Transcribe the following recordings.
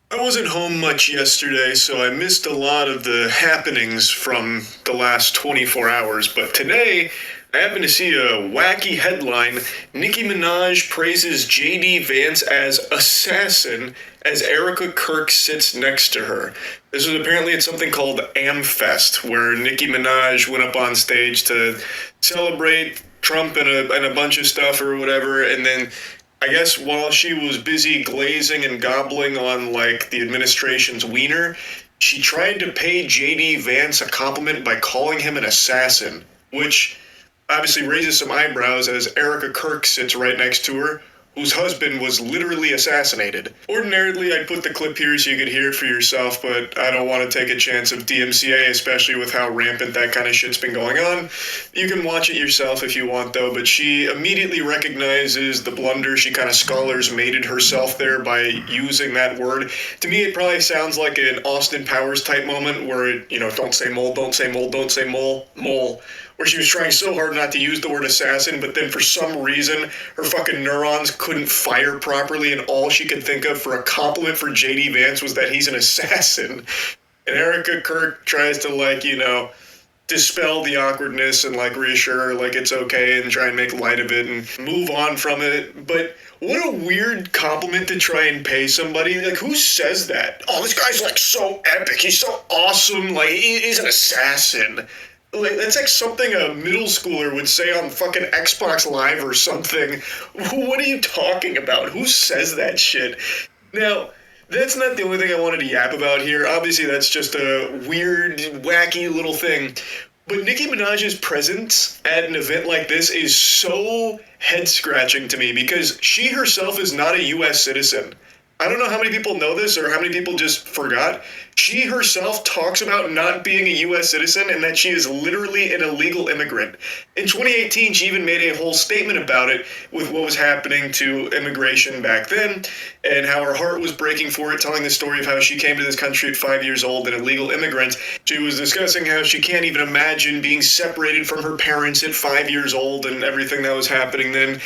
I wasn't home much yesterday, so I missed a lot of the happenings from the last 24 hours. But today, I happened to see a wacky headline. Nicki Minaj praises JD Vance as assassin as Erica Kirk sits next to her. This was apparently at something called Amfest, where Nicki Minaj went up on stage to celebrate Trump and a bunch of stuff or whatever, and then I guess while she was busy glazing and gobbling on like the administration's wiener, she tried to pay JD Vance a compliment by calling him an assassin, which obviously raises some eyebrows as Erica Kirk sits right next to her, whose husband was literally assassinated. Ordinarily, I'd put the clip here so you could hear it for yourself, but I don't want to take a chance of DMCA, especially with how rampant that kind of shit's been going on. You can watch it yourself if you want, though, but she immediately recognizes the blunder. She kind of scholars mated herself there by using that word. To me, it probably sounds like an Austin Powers type moment where, don't say mole, don't say mole, don't say mole, mole, where she was trying so hard not to use the word assassin, but then for some reason her fucking neurons couldn't fire properly, and all she could think of for a compliment for JD Vance was that he's an assassin. And Erica Kirk tries to, dispel the awkwardness and, reassure her, it's okay and try and make light of it and move on from it. But what a weird compliment to try and pay somebody. Like, who says that? Oh, this guy's, so epic. He's so awesome. He's an assassin. That's like something a middle schooler would say on fucking Xbox Live or something. What are you talking about? Who says that shit? Now, that's not the only thing I wanted to yap about here. Obviously, that's just a weird, wacky little thing. But Nicki Minaj's presence at an event like this is so head-scratching to me because she herself is not a U.S. citizen. I don't know how many people know this or how many people just forgot. She herself talks about not being a U.S. citizen and that she is literally an illegal immigrant. In 2018, she even made a whole statement about it with what was happening to immigration back then and how her heart was breaking for it, telling the story of how she came to this country at 5 years old, an illegal immigrant. She was discussing how she can't even imagine being separated from her parents at 5 years old and everything that was happening then.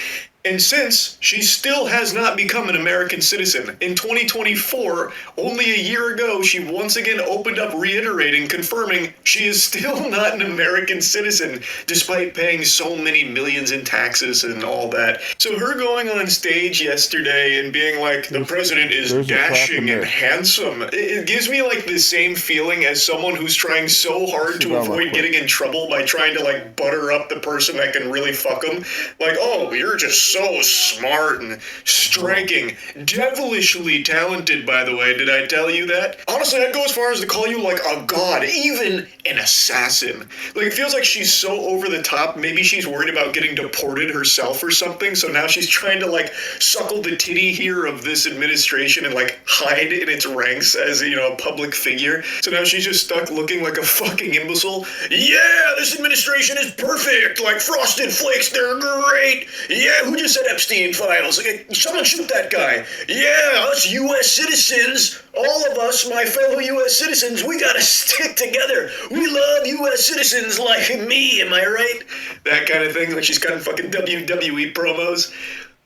And since, she still has not become an American citizen. In 2024, only a year ago, she once again opened up reiterating, confirming she is still not an American citizen, despite paying so many millions in taxes and all that. So her going on stage yesterday and being like, the president is dashing and handsome, it gives me the same feeling as someone who's trying so hard to avoid getting in trouble by trying to butter up the person that can really fuck them. Oh, you're just so smart and striking. Devilishly talented, by the way. Did I tell you that? Honestly, I'd go as far as to call you a god, even an assassin. It feels like she's so over the top. Maybe she's worried about getting deported herself or something, so now she's trying to suckle the titty here of this administration and hide in its ranks as a public figure. So now she's just stuck looking like a fucking imbecile. Yeah, this administration is perfect. Frosted Flakes, they're great. Yeah, who just said Epstein files? Someone shoot that guy. Yeah, us U.S. citizens, all of us, my fellow U.S. citizens, we gotta stick together. We love U.S. citizens like me, am I right? That kind of thing, she's cutting fucking WWE promos.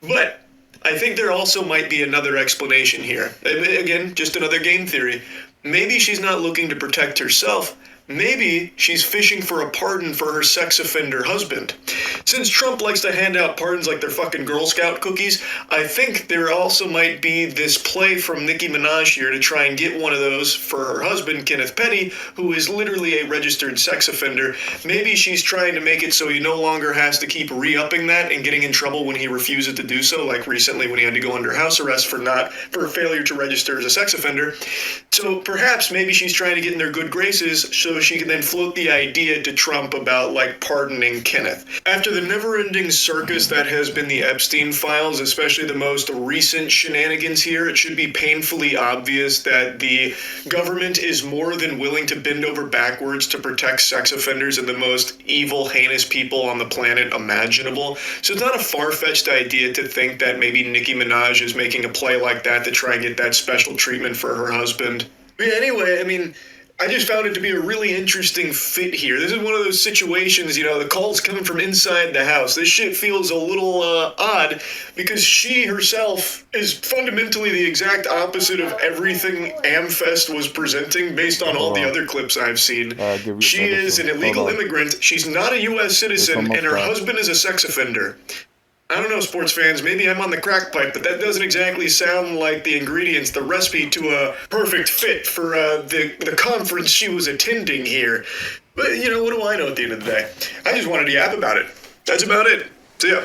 But I think there also might be another explanation here. Again, just another game theory. Maybe she's not looking to protect herself. Maybe she's fishing for a pardon for her sex offender husband. Since Trump likes to hand out pardons like they're fucking Girl Scout cookies, I think there also might be this play from Nicki Minaj here to try and get one of those for her husband, Kenneth Petty, who is literally a registered sex offender. Maybe she's trying to make it so he no longer has to keep re-upping that and getting in trouble when he refuses to do so, like recently when he had to go under house arrest for failure to register as a sex offender. So perhaps maybe she's trying to get in their good graces so she can then float the idea to Trump about pardoning Kenneth. After the never-ending circus that has been the Epstein files, especially the most recent shenanigans here, it should be painfully obvious that the government is more than willing to bend over backwards to protect sex offenders and the most evil, heinous people on the planet imaginable. So it's not a far-fetched idea to think that maybe Nicki Minaj is making a play like that to try and get that special treatment for her husband. But anyway, I just found it to be a really interesting fit here. This is one of those situations, the call's coming from inside the house. This shit feels a little odd because she herself is fundamentally the exact opposite of everything Amfest was presenting based on all the other clips I've seen. She is an illegal immigrant. She's not a U.S. citizen, and her husband is a sex offender. I don't know, sports fans, maybe I'm on the crack pipe, but that doesn't exactly sound like the ingredients, the recipe to a perfect fit for the conference she was attending here. But, what do I know at the end of the day? I just wanted to yap about it. That's about it. See ya.